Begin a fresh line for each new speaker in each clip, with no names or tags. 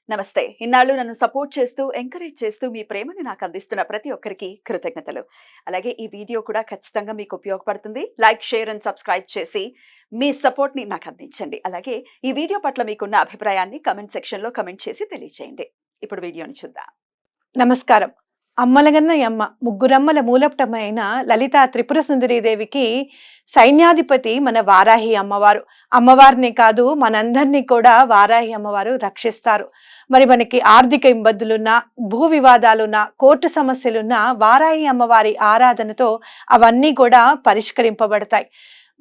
నమస్తే. ఇన్నాళ్ళు నన్ను సపోర్ట్ చేస్తూ, ఎంకరేజ్ చేస్తూ మీ ప్రేమని నాకు అందిస్తున్న ప్రతి ఒక్కరికి కృతజ్ఞతలు. అలాగే ఈ వీడియో కూడా ఖచ్చితంగా మీకు ఉపయోగపడుతుంది. లైక్, షేర్ అండ్ సబ్స్క్రైబ్ చేసి మీ సపోర్ట్‌ని నాకు అందించండి. అలాగే ఈ వీడియో పట్ల మీకున్న అభిప్రాయాన్ని కామెంట్ సెక్షన్‌లో కామెంట్ చేసి తెలియజేయండి. ఇప్పుడు వీడియోని చూద్దాం.
నమస్కారం. అమ్మలగన్న యమ్మ ముగ్గురమ్మల మూలపుటమ్మ అయిన లలితా త్రిపుర సుందరీదేవికి సైన్యాధిపతి మన వారాహి అమ్మవారు. అమ్మవారిని కాదు మనందరినీ కూడా వారాహి అమ్మవారు రక్షిస్తారు. మరి మనకి ఆర్థిక ఇబ్బందులున్నా, భూ వివాదాలున్నా, కోర్టు సమస్యలున్నా వారాహి అమ్మవారి ఆరాధనతో అవన్నీ కూడా పరిష్కరింపబడతాయి.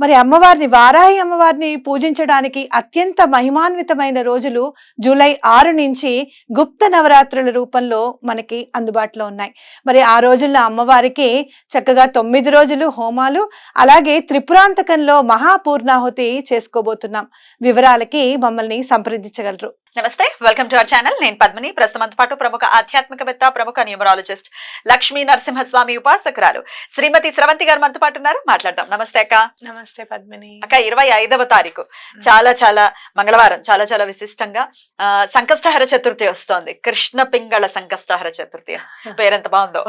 మరి అమ్మవారిని వారాహి అమ్మవారిని పూజించడానికి అత్యంత మహిమాన్వితమైన రోజులు జూలై 6 నుంచి గుప్త నవరాత్రుల రూపంలో మనకి అందుబాటులో ఉన్నాయి. మరి ఆ రోజుల్లో అమ్మవారికి చక్కగా 9 రోజులు హోమాలు, అలాగే త్రిపురాంతకంలో మహాపూర్ణాహుతి చేసుకోబోతున్నాం. వివరాలకి మమ్మల్ని సంప్రదించగలరు.
నమస్తే, వెల్కమ్ టు అవర్ ఛానల్. నేను పద్మిని. ప్రస్తుతంతో పాటు ప్రముఖ ఆధ్యాత్మికవేత్త, ప్రముఖ న్యూమరాలజిస్ట్ లక్ష్మీ నరసింహస్వామి ఉపాసకురాలు శ్రీమతి స్రవంతి గారు మనతో పాటు ఉన్నారు. మాట్లాడదాం. నమస్తే అక్క.
నమస్తే పద్మిని.
అక్క, 25వ తారీఖు చాలా మంగళవారం, చాలా విశిష్టంగా సంకష్టహర చతుర్థి వస్తోంది. కృష్ణ పింగళ సంకష్టహర చతుర్థి పేరెంత బాగుందో.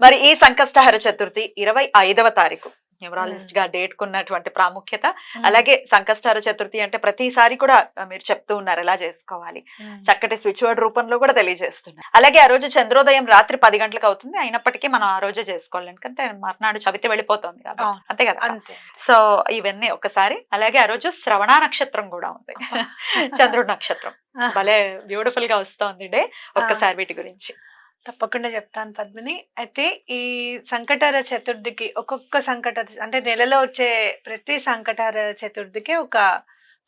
మరి ఈ సంకష్టహర చతుర్థి 25వ తారీఖు న్యూమరాలజిస్ట్ గా డేట్ కున్నటువంటి ప్రాముఖ్యత, అలాగే సంకష్టహర చతుర్థి అంటే ప్రతిసారి కూడా మీరు చెప్తూ ఉన్నారు ఎలా చేసుకోవాలి, చక్కటి స్విచ్ వర్డ్ రూపంలో కూడా తెలియజేస్తున్నారు. అలాగే ఆ రోజు చంద్రోదయం రాత్రి 10 గంటలకు అవుతుంది. అయినప్పటికీ మనం ఆ రోజే చేసుకోవాలి, ఎందుకంటే మర్నాడు చవితి వెళ్ళిపోతుంది కాబట్టి. అంతే కదా. సో ఇవన్నీ ఒకసారి. అలాగే ఆ రోజు శ్రవణ నక్షత్రం కూడా ఉంది, చంద్రుడి నక్షత్రం. భలే బ్యూటిఫుల్ గా వస్తోంది డే. ఒక్కసారి వీటి గురించి
తప్పకుండా చెప్తాను పద్మిని. అయితే ఈ సంకటహర చతుర్థికి ఒక్కొక్క సంకటహర అంటే నెలలో వచ్చే ప్రతి సంకటహర చతుర్థికి ఒక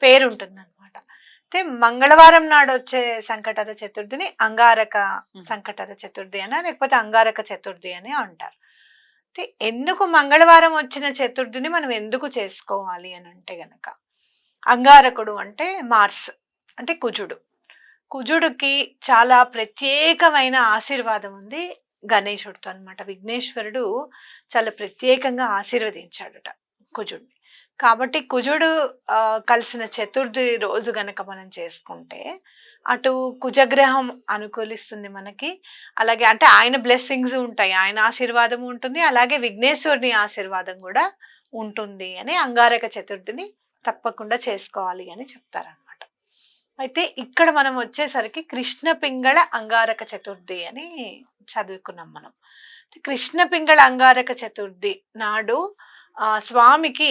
పేరు ఉంటుంది అనమాట. అయితే మంగళవారం నాడు వచ్చే సంకటహర చతుర్థిని అంగారక సంకటహర చతుర్థి అని, లేకపోతే అంగారక చతుర్థి అని అంటారు. అయితే ఎందుకు మంగళవారం వచ్చిన చతుర్థిని మనం ఎందుకు చేసుకోవాలి అని అంటే గనక, అంగారకుడు అంటే మార్స్, అంటే కుజుడు. కుజుడికి చాలా ప్రత్యేకమైన ఆశీర్వాదం ఉంది గణేశుడితో అనమాట. విఘ్నేశ్వరుడు చాలా ప్రత్యేకంగా ఆశీర్వదించాడుట కుజుడిని. కాబట్టి కుజుడు కలిసిన చతుర్థి రోజు గనక మనం చేసుకుంటే అటు కుజగ్రహం అనుకూలిస్తుంది మనకి, అలాగే అంటే ఆయన బ్లెస్సింగ్స్ ఉంటాయి, ఆయన ఆశీర్వాదం ఉంటుంది, అలాగే విఘ్నేశ్వరుని ఆశీర్వాదం కూడా ఉంటుంది అని అంగారక చతుర్థిని తప్పకుండా చేసుకోవాలి అని చెప్తారన్నమాట. అయితే ఇక్కడ మనం వచ్చేసరికి కృష్ణ పింగళ అంగారక చతుర్థి అని చదువుకున్నాం మనం. కృష్ణ పింగళ అంగారక చతుర్థి నాడు స్వామికి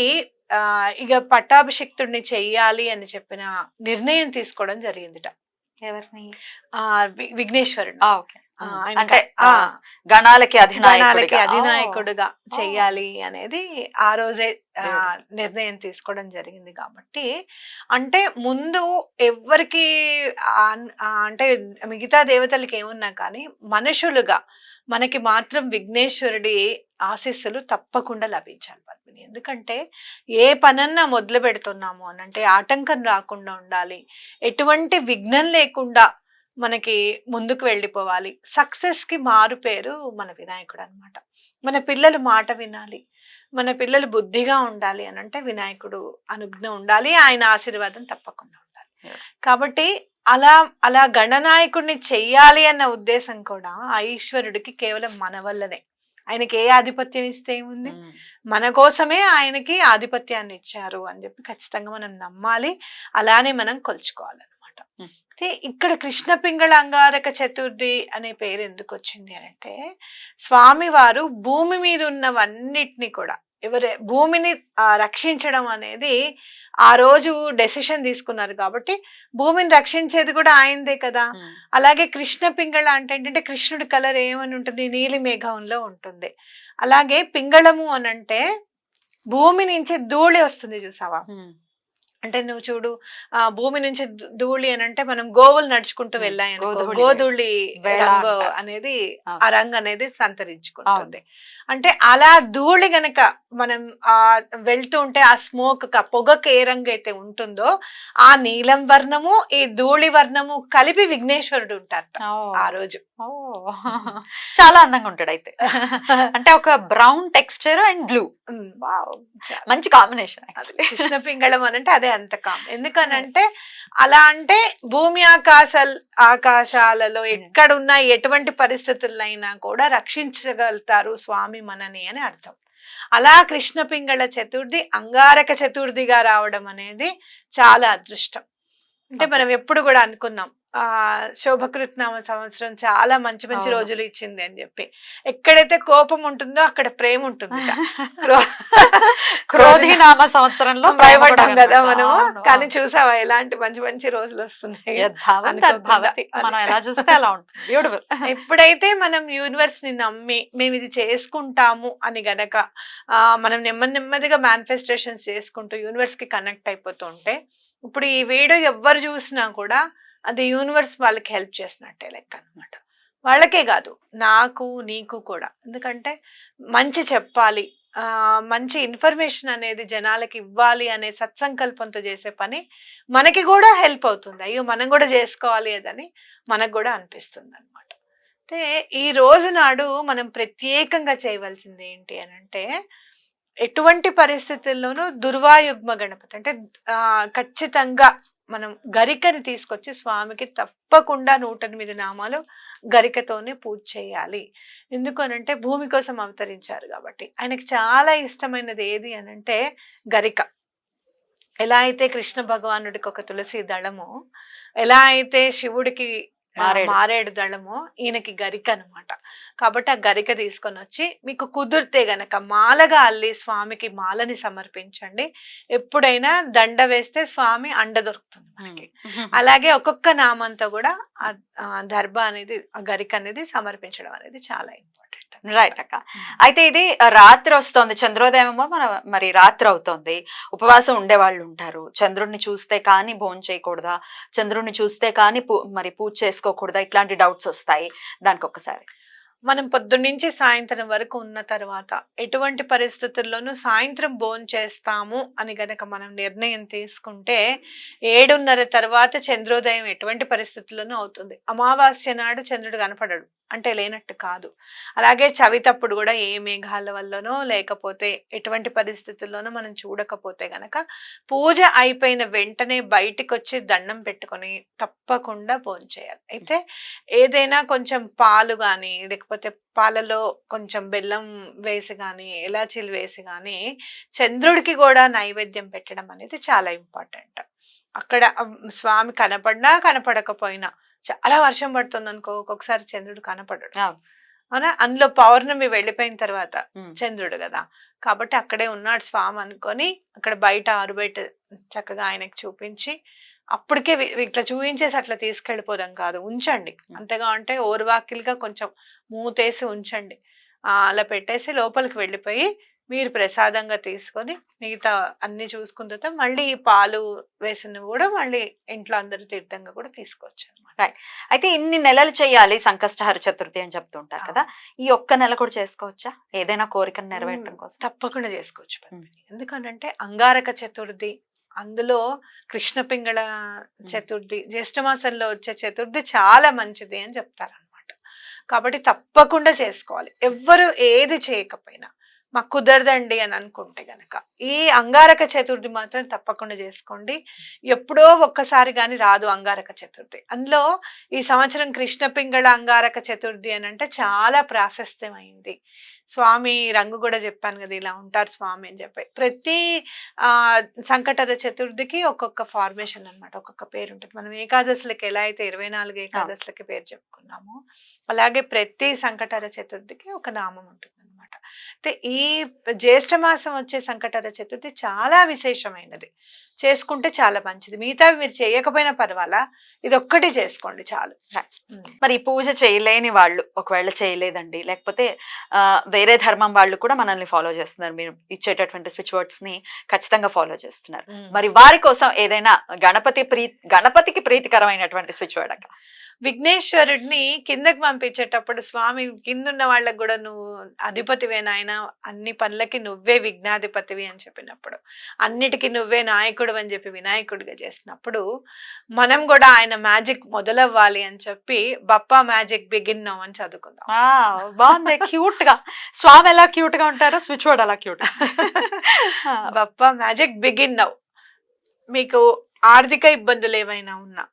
ఇక పట్టాభిషిక్తుడిని చెయ్యాలి అని చెప్పిన నిర్ణయం తీసుకోవడం జరిగిందిట.
ఎవరిని?
విఘ్నేశ్వరుడు.
అంటే గణాలకి
అధినాయకుడుగా చెయ్యాలి అనేది ఆ రోజే నిర్ణయం తీసుకోవడం జరిగింది. కాబట్టి అంటే ముందు ఎవ్వరికి అంటే మిగతా దేవతలకి ఏమున్నా కానీ మనుషులుగా మనకి మాత్రం విఘ్నేశ్వరుడి ఆశీస్సులు తప్పకుండా లభించాలి పద్మిని. ఎందుకంటే ఏ పనన్నా మొదలు పెడుతున్నాము అని అంటే ఆటంకం రాకుండా ఉండాలి, ఎటువంటి విఘ్నం లేకుండా మనకి ముందుకు వెళ్ళిపోవాలి. సక్సెస్ కి మారు పేరు మన వినాయకుడు అనమాట. మన పిల్లలు మాట వినాలి, మన పిల్లలు బుద్ధిగా ఉండాలి అని అంటే వినాయకుడు అనుజ్ఞ ఉండాలి, ఆయన ఆశీర్వాదం తప్పకుండా ఉండాలి. కాబట్టి అలా గణనాయకుడిని చెయ్యాలి అన్న ఉద్దేశం కూడా ఆ ఈశ్వరుడికి కేవలం మన వల్లనే. ఆయనకి ఏ ఆధిపత్యం ఇస్తే ఏముంది, మన కోసమే ఆయనకి ఆధిపత్యాన్ని ఇచ్చారు అని చెప్పి ఖచ్చితంగా మనం నమ్మాలి, అలానే మనం కొలుచుకోవాలన్నమాట. అయితే ఇక్కడ కృష్ణ పింగళ అంగారక చతుర్థి అనే పేరు ఎందుకు వచ్చింది అంటే, స్వామివారు భూమి మీద ఉన్నవన్నిటిని కూడా భూమిని రక్షించడం అనేది ఆ రోజు డెసిషన్ తీసుకున్నారు. కాబట్టి భూమిని రక్షించేది కూడా ఆయనదే కదా. అలాగే కృష్ణ పింగళ అంటే ఏంటంటే కృష్ణుడి కలర్ ఏమని ఉంటుంది, నీలి మేఘంలో ఉంటుంది. అలాగే పింగళము అని అంటే భూమి నుంచి ధూళి వస్తుంది చూసావా. అంటే నువ్వు చూడు, భూమి నుంచి ధూళి అని అంటే మనం గోవులు నడుచుకుంటూ వెళ్ళాయనుకో, గోధూళి రంగు అనేది ఆ రంగు అనేది సంతరించుకుంటుంది. అంటే అలా ధూళి గనక మనం వెళ్తూ ఉంటే ఆ స్మోక్ పొగకు ఏ రంగు అయితే ఉంటుందో ఆ నీలం వర్ణము ఈ ధూళి వర్ణము కలిపి విఘ్నేశ్వరుడు ఉంటారు ఆ రోజు.
చాలా అందంగా ఉంటాడు అయితే. అంటే ఒక బ్రౌన్ టెక్స్చర్ అండ్ బ్లూ, మంచి కాంబినేషన్.
కృష్ణ పింగళం అని అంటే అదే అంత కామ్. ఎందుకనంటే అలా అంటే భూమి ఆకాశాలలో ఎక్కడున్నా ఎటువంటి పరిస్థితులైనా కూడా రక్షించగలుగుతారు స్వామి మనని అని అర్థం. అలా కృష్ణ పింగళ చతుర్థి అంగారక చతుర్థిగా రావడం అనేది చాలా అదృష్టం. అంటే మనం ఎప్పుడు కూడా అనుకున్నాం శోభకృత్నామ సంవత్సరం చాలా మంచి మంచి రోజులు ఇచ్చింది అని చెప్పి. ఎక్కడైతే కోపం ఉంటుందో అక్కడ ప్రేమ ఉంటుంది.
క్రోధినామ సంవత్సరంలో
భయపడ్డాం కదా మనం, కానీ చూసావా ఎలాంటి మంచి మంచి రోజులు వస్తున్నాయి.
మనం ఎలా చూస్తే అలా ఉంటుంది. బ్యూటిఫుల్.
ఎప్పుడైతే మనం యూనివర్స్ ని నమ్మి మేము ఇది చేసుకుంటాము అని గనక మనం నెమ్మదిగా మేనిఫెస్టేషన్స్ చేసుకుంటూ యూనివర్స్ కి కనెక్ట్ అయిపోతూ ఉంటే, ఇప్పుడు ఈ వీడియో ఎవ్వరు చూసినా కూడా అది యూనివర్స్ వాళ్ళకి హెల్ప్ చేసినట్టే లెక్క అనమాట. వాళ్ళకే కాదు, నాకు నీకు కూడా. ఎందుకంటే మంచి చెప్పాలి, మంచి ఇన్ఫర్మేషన్ అనేది జనాలకి ఇవ్వాలి అనే సత్సంకల్పంతో చేసే పని మనకి కూడా హెల్ప్ అవుతుంది. అయ్యో మనం కూడా చేసుకోవాలి అదని మనకు కూడా అనిపిస్తుంది అనమాట. అయితే ఈ రోజు నాడు మనం ప్రత్యేకంగా చేయవలసింది ఏంటి అని అంటే, ఎటువంటి పరిస్థితుల్లోనూ దుర్వాయుగ్మ గణపతి అంటే ఖచ్చితంగా మనం గరికని తీసుకొచ్చి స్వామికి తప్పకుండా 108 నామాలు గరికతోనే పూజ చేయాలి. ఎందుకు అనంటే భూమి కోసం అవతరించారు కాబట్టి. ఆయనకి చాలా ఇష్టమైనది ఏది అనంటే గరిక. ఎలా అయితే కృష్ణ భగవానుడికి ఒక తులసి దళమో, ఎలా అయితే శివుడికి మారేడు దళమో, ఈయనకి గరిక అనమాట. కాబట్టి ఆ గరిక తీసుకొని వచ్చి మీకు కుదిరితే గనక మాలగా అల్లి స్వామికి మాలని సమర్పించండి. ఎప్పుడైనా దండ వేస్తే స్వామి అండ దొరుకుతుంది మనకి. అలాగే ఒక్కొక్క నామంతో కూడా ఆ దర్భ అనేది, ఆ గరిక అనేది సమర్పించడం అనేది చాలా ఇంపార్టెంట్.
రైట్ అక్క. అయితే ఇది రాత్రి వస్తుంది, చంద్రోదయం ఏమో మరి రాత్రి అవుతుంది. ఉపవాసం ఉండే వాళ్ళు ఉంటారు. చంద్రుడిని చూస్తే కానీ భోజనం చేయకూడదా, చంద్రుడిని చూస్తే కానీ మరి పూజ చేసుకోకూడదా, ఇట్లాంటి డౌట్స్ వస్తాయి. దానికి ఒక్కసారి
మనం పొద్దున్నుంచి సాయంత్రం వరకు ఉన్న తర్వాత ఎటువంటి పరిస్థితుల్లోనూ సాయంత్రం భోజనం చేస్తాము అని గనక మనం నిర్ణయం తీసుకుంటే 7:30 తర్వాత చంద్రోదయం ఎటువంటి పరిస్థితుల్లోనూ అవుతుంది. అమావాస్య నాడు చంద్రుడు కనపడడు అంటే లేనట్టు కాదు. అలాగే చవితప్పుడు కూడా ఏ మేఘాల వల్లనో లేకపోతే ఎటువంటి పరిస్థితుల్లోనూ మనం చూడకపోతే గనక పూజ అయిపోయిన వెంటనే బయటికి వచ్చి దండం పెట్టుకొని తప్పకుండా భోజనం చేయాలి. అయితే ఏదైనా కొంచెం పాలు కానీ లేకపోతే పాలలో కొంచెం బెల్లం వేసి కానీ ఇలాచీలు వేసి కానీ చంద్రుడికి కూడా నైవేద్యం పెట్టడం అనేది చాలా ఇంపార్టెంట్. అక్కడ స్వామి కనపడినా కనపడకపోయినా, చాలా వర్షం పడుతుంది అనుకో, ఒక్కొక్కసారి చంద్రుడు కనపడడు అవునా. అందులో పౌర్ణమి వెళ్ళిపోయిన తర్వాత చంద్రుడు కదా, కాబట్టి అక్కడే ఉన్నాడు స్వామి అనుకొని అక్కడ బయట ఆరుబయట చక్కగా ఆయనకి చూపించి, అప్పటికే ఇట్లా చూపించేసి అట్లా తీసుకెళ్ళిపోదాం కాదు, ఉంచండి. అంతగా అంటే ఓర్వాకిలుగా కొంచెం మూతేసి ఉంచండి. అలా పెట్టేసి లోపలికి వెళ్ళిపోయి మీరు ప్రసాదంగా తీసుకొని మిగతా అన్ని చూసుకున్న తర్వాత మళ్ళీ ఈ పాలు వేసిన కూడా మళ్ళీ ఇంట్లో అందరూ తీర్థంగా కూడా తీసుకోవచ్చు అనమాట.
అయితే ఇన్ని నెలలు చేయాలి సంకష్టహర చతుర్థి అని చెప్తుంటారు కదా, ఈ ఒక్క నెల కూడా చేసుకోవచ్చా ఏదైనా కోరికను నెరవేరడం కోసం?
తప్పకుండా చేసుకోవచ్చు. ఎందుకంటే అంగారక చతుర్థి, అందులో కృష్ణ పింగళ చతుర్థి, జ్యేష్ఠ మాసంలో వచ్చే చతుర్థి చాలా మంచిది అని చెప్తారనమాట. కాబట్టి తప్పకుండా చేసుకోవాలి. ఎవ్వరు ఏది చేయకపోయినా మాకు కుదరదండి అని అనుకుంటే గనక ఈ అంగారక చతుర్థి మాత్రం తప్పకుండా చేసుకోండి. ఎప్పుడో ఒక్కసారి కానీ రాదు అంగారక చతుర్థి. అందులో ఈ సంవత్సరం కృష్ణ పింగళ అంగారక చతుర్థి అని అంటే చాలా ప్రాశస్త్యమైంది. స్వామి రంగు కూడా చెప్పాను కదా, ఇలా ఉంటారు స్వామి అని చెప్పి. ప్రతి సంకటహర చతుర్థికి ఒక్కొక్క ఫార్మేషన్ అనమాట, ఒక్కొక్క పేరు ఉంటుంది. మనం ఏకాదశులకి ఎలా అయితే 24 ఏకాదశులకి పేరు చెప్పుకున్నామో, అలాగే ప్రతి సంకటహర చతుర్థికి ఒక నామం ఉంటుంది అనమాట. అయితే ఈ జ్యేష్ఠ మాసం వచ్చే సంకటహర చతుర్థి చాలా విశేషమైనది, చేసుకుంటే చాలా మంచిది. మిగతావి మీరు చేయకపోయినా పర్వాలా, ఇది ఒక్కటి చేసుకోండి చాలు.
మరి పూజ చేయలేని వాళ్ళు ఒకవేళ చేయలేదండి, లేకపోతే వేరే ధర్మం వాళ్ళు కూడా మనల్ని ఫాలో చేస్తున్నారు, మీరు ఇచ్చేటటువంటి స్విచ్ వర్డ్స్ ని ఖచ్చితంగా ఫాలో చేస్తున్నారు, మరి వారి కోసం ఏదైనా గణపతికి ప్రీతికరమైనటువంటి స్విచ్ వర్డ్ అక్క?
విఘ్నేశ్వరుడిని కిందకి పంపించేటప్పుడు స్వామి కిందున్న వాళ్ళకు కూడా నువ్వు అధిపతివే నాయన, అన్ని పనులకి నువ్వే విఘ్నాధిపతివి అని చెప్పినప్పుడు, అన్నిటికీ నువ్వే నాయకుడు అని చెప్పి వినాయకుడిగా చేసినప్పుడు, మనం కూడా ఆయన మ్యాజిక్ మొదలవ్వాలి అని చెప్పి బప్పా మ్యాజిక్ బిగిన్ నౌ అని చదువుకుందాం.
బాగుంది, క్యూట్ గా. స్వామి ఎలా క్యూట్ గా ఉంటారో స్విచ్ వర్డ్ అలా cute.
Bappa magic begin now. మీకు ఆర్థిక ఇబ్బందులు ఏమైనా ఉన్నా,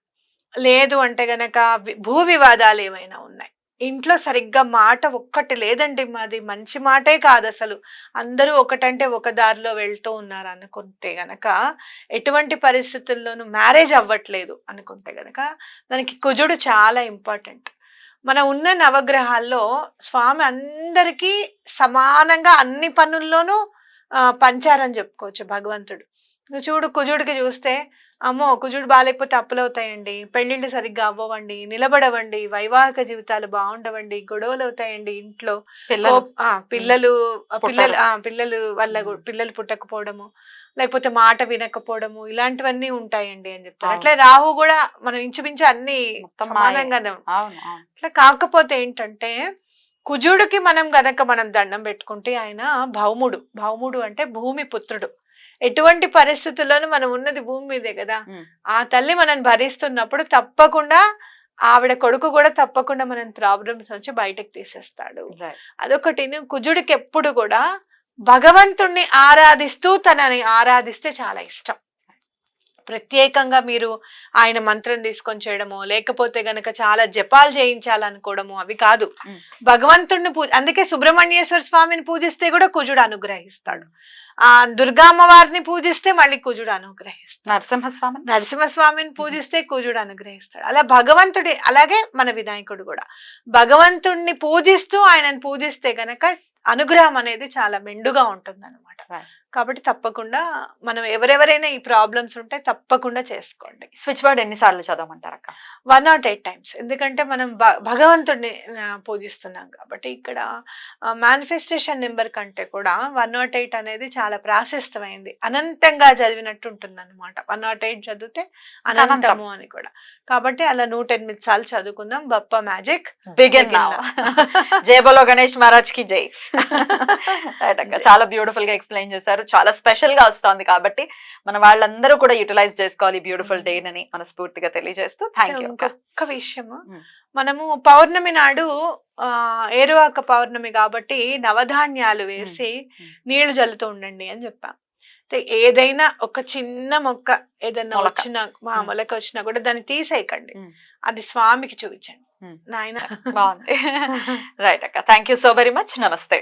లేదు అంటే గనక భూ వివాదాలు ఏమైనా ఉన్నాయి, ఇంట్లో సరిగ్గా మాట ఒక్కటి లేదండి, మాది మంచి మాటే కాదు అసలు, అందరూ ఒకటంటే ఒక దారిలో వెళ్తూ ఉన్నారు అనుకుంటే గనక, ఎటువంటి పరిస్థితుల్లోనూ మ్యారేజ్ అవ్వట్లేదు అనుకుంటే గనక, దానికి కుజుడు చాలా ఇంపార్టెంట్. మన ఉన్న నవగ్రహాల్లో స్వామి అందరికీ సమానంగా అన్ని పనుల్లోనూ పంచారని చెప్పుకోవచ్చు భగవంతుడు. నువ్వు చూడు, కుజుడికి చూస్తే అమ్మో కుజుడు బాగాలేకపోతే అప్పులవుతాయండి, పెళ్ళిళ్ళు సరిగ్గా అవ్వవండి, నిలబడవండి, వైవాహిక జీవితాలు బాగుండవండి, గొడవలు అవుతాయండి ఇంట్లో,
పిల్లలు
పిల్లలు
పుట్టరు.
పిల్లలు వల్ల పిల్లలు పుట్టకపోవడము, లేకపోతే మాట వినకపోవడము, ఇలాంటివన్నీ ఉంటాయండి అని చెప్తారు.
అవును.
అట్లే రాహు కూడా మనం ఇంచుమించు అన్ని
మొత్తం మాయే.
సమానంగానే ఉంటాయి.
అవును అవును.
అట్లా కాకపోతే ఏంటంటే కుజుడికి మనం గనక మనం దండం పెట్టుకుంటే ఆయన భౌముడు అంటే భూమి పుత్రుడు. ఎటువంటి పరిస్థితుల్లోనూ మనం ఉన్నది భూమి మీదే కదా,
ఉమ్.
ఆ తల్లి మనం భరిస్తున్నప్పుడు తప్పకుండా ఆవిడ కొడుకు కూడా తప్పకుండా మనం ప్రాబ్లమ్స్ నుంచి బయటకు తీసేస్తాడు.
Right.
అదొకటి. కుజుడికి ఎప్పుడు కూడా భగవంతుణ్ణి ఆరాధిస్తూ తనని ఆరాధిస్తే చాలా ఇష్టం. ప్రత్యేకంగా మీరు ఆయన మంత్రం తీసుకొని చేయడమో, లేకపోతే గనక చాలా జపాలు చేయించాలనుకోవడము అవి కాదు. భగవంతుడిని అందుకే సుబ్రహ్మణ్యేశ్వర స్వామిని పూజిస్తే కూడా కుజుడు అనుగ్రహిస్తాడు. దుర్గామ్మవారిని పూజిస్తే మళ్ళీ కుజుడు అనుగ్రహిస్తాడు. నరసింహస్వామిని పూజిస్తే కుజుడు అనుగ్రహిస్తాడు. అలా భగవంతుడి, అలాగే మన వినాయకుడు కూడా భగవంతుడిని పూజిస్తూ ఆయనను పూజిస్తే గనక అనుగ్రహం అనేది చాలా మెండుగా ఉంటుంది అనమాట. కాబట్టి తప్పకుండా మనం ఎవరెవరైనా ఈ ప్రాబ్లమ్స్ ఉంటే తప్పకుండా చేసుకోండి.
స్విచ్ బోర్డ్ ఎన్నిసార్లు చదవమంటారు అక్క?
108 times. ఎందుకంటే మనం భగవంతుడిని పూజిస్తున్నాం కాబట్టి. ఇక్కడ మేనిఫెస్టేషన్ నెంబర్ కంటే కూడా 108 అనేది చాలా ప్రాశస్తమైంది, అనంతంగా చదివినట్టు ఉంటుంది అనమాట. 108 చదివితే అనంతము అని కూడా. కాబట్టి అలా 108 సార్లు చదువుకుందాం. Bappa magic
begin now. జై బోలో గణేష్ మహారాజ్ కి జై. చాలా బ్యూటిఫుల్ గా ఎక్స్ప్లెయిన్ చేశారు. చాలా స్పెషల్ గా వస్తుంది కాబట్టి మన వాళ్ళందరూ కూడా యూటిలైజ్ చేసుకోవాలి బ్యూటిఫుల్ డే అని మనస్ఫూర్తిగా తెలియజేస్తూ థ్యాంక్ యూ.
ఒక్క విషయము, మనము పౌర్ణమి నాడు ఏరువాక పౌర్ణమి కాబట్టి నవధాన్యాలు వేసి నీళ్లు జల్లుతూ ఉండండి అని చెప్పాం. ఏదైనా ఒక చిన్న మొక్క ఏదైనా వచ్చినా, మొలక వచ్చినా కూడా దాన్ని తీసేయకండి, అది స్వామికి చూపించండి. నాయన
బాగుంది. రైట్ అక్క, thank you so very much. నమస్తే.